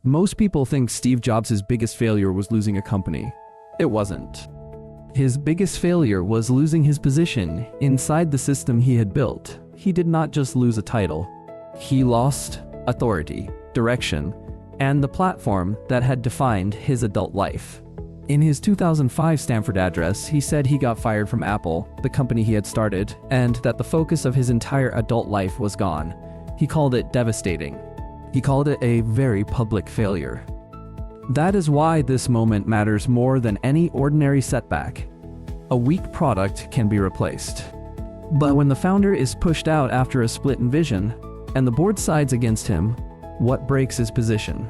Most people think Steve Jobs' biggest failure was losing a company. It wasn't. His biggest failure was losing his position inside the system he had built. He did not just lose a title. He lost authority, direction, and the platform that had defined his adult life. In his 2005 Stanford address, he said he got fired from Apple, the company he had started, and that the focus of his entire adult life was gone. He called it devastating. He called it a very public failure. That is why this moment matters more than any ordinary setback. A weak product can be replaced. But when the founder is pushed out after a split in vision, and the board sides against him, what breaks his position?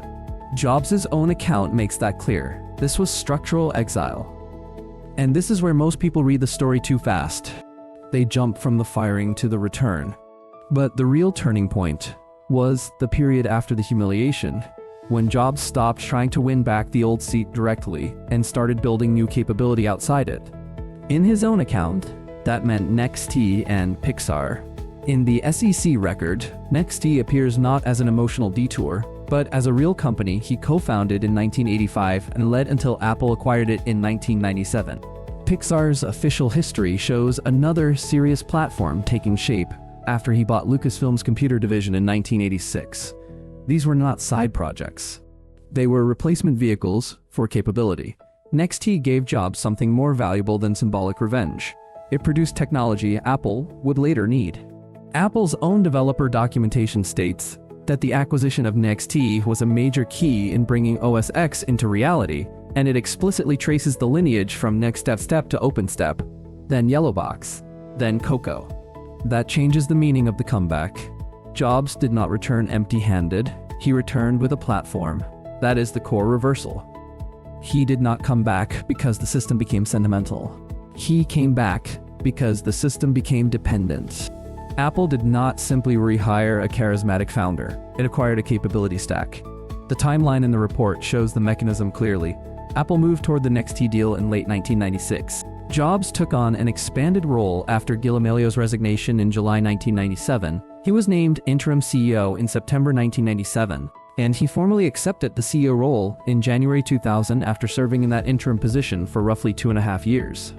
Jobs' own account makes that clear. This was structural exile. And this is where most people read the story too fast. They jump from the firing to the return. But the real turning point was the period after the humiliation, when Jobs stopped trying to win back the old seat directly and started building new capability outside it. In his own account, that meant NeXT and Pixar. In the SEC record, NeXT appears not as an emotional detour, but as a real company he co-founded in 1985 and led until Apple acquired it in 1997. Pixar's official history shows another serious platform taking shape after he bought Lucasfilm's computer division in 1986. These were not side projects. They were replacement vehicles for capability. NeXT gave Jobs something more valuable than symbolic revenge. It produced technology Apple would later need. Apple's own developer documentation states that the acquisition of NeXT was a major key in bringing OS X into reality, and it explicitly traces the lineage from NeXT to OpenStep, then Yellowbox, then Cocoa. That changes the meaning of the comeback. Jobs did not return empty-handed. He returned with a platform. That is the core reversal. He did not come back because the system became sentimental. He came back because the system became dependent. Apple did not simply rehire a charismatic founder. It acquired a capability stack. The timeline in the report shows the mechanism clearly. Apple moved toward the NeXT deal in late 1996. Jobs took on an expanded role after Gil Amelio's resignation in July 1997. He was named interim CEO in September 1997, and he formally accepted the CEO role in January 2000 after serving in that interim position for roughly 2.5 years.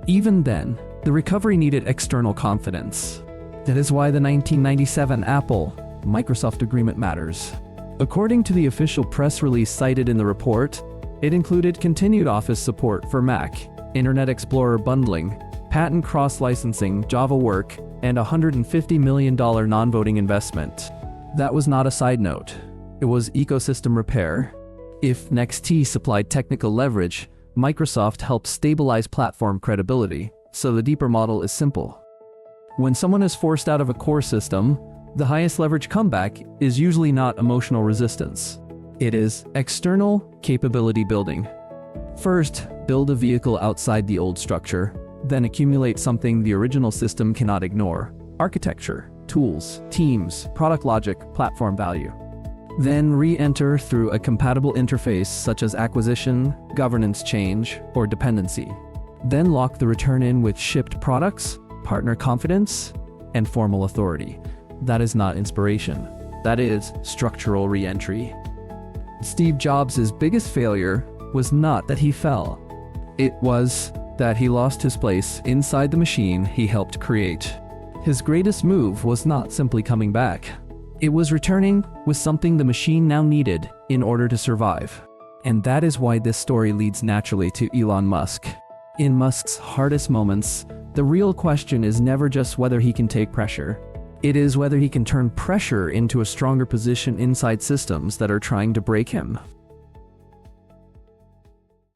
Even then, the recovery needed external confidence. That is why the 1997 Apple-Microsoft agreement matters. According to the official press release cited in the report, it included continued Office support for Mac, Internet Explorer bundling, patent cross-licensing, Java work, and a $150 million non-voting investment. That was not a side note. It was ecosystem repair. If NeXT supplied technical leverage, Microsoft helped stabilize platform credibility, so the deeper model is simple. When someone is forced out of a core system, the highest leverage comeback is usually not emotional resistance. It is external capability building. First, build a vehicle outside the old structure, then accumulate something the original system cannot ignore: architecture, tools, teams, product logic, platform value. Then re-enter through a compatible interface such as acquisition, governance change, or dependency. Then lock the return in with shipped products, partner confidence, and formal authority. That is not inspiration. That is structural re-entry. Steve Jobs' biggest failure was not that he fell. It was that he lost his place inside the machine he helped create. His greatest move was not simply coming back. It was returning with something the machine now needed in order to survive. And that is why this story leads naturally to Elon Musk. In Musk's hardest moments, the real question is never just whether he can take pressure. It is whether he can turn pressure into a stronger position inside systems that are trying to break him.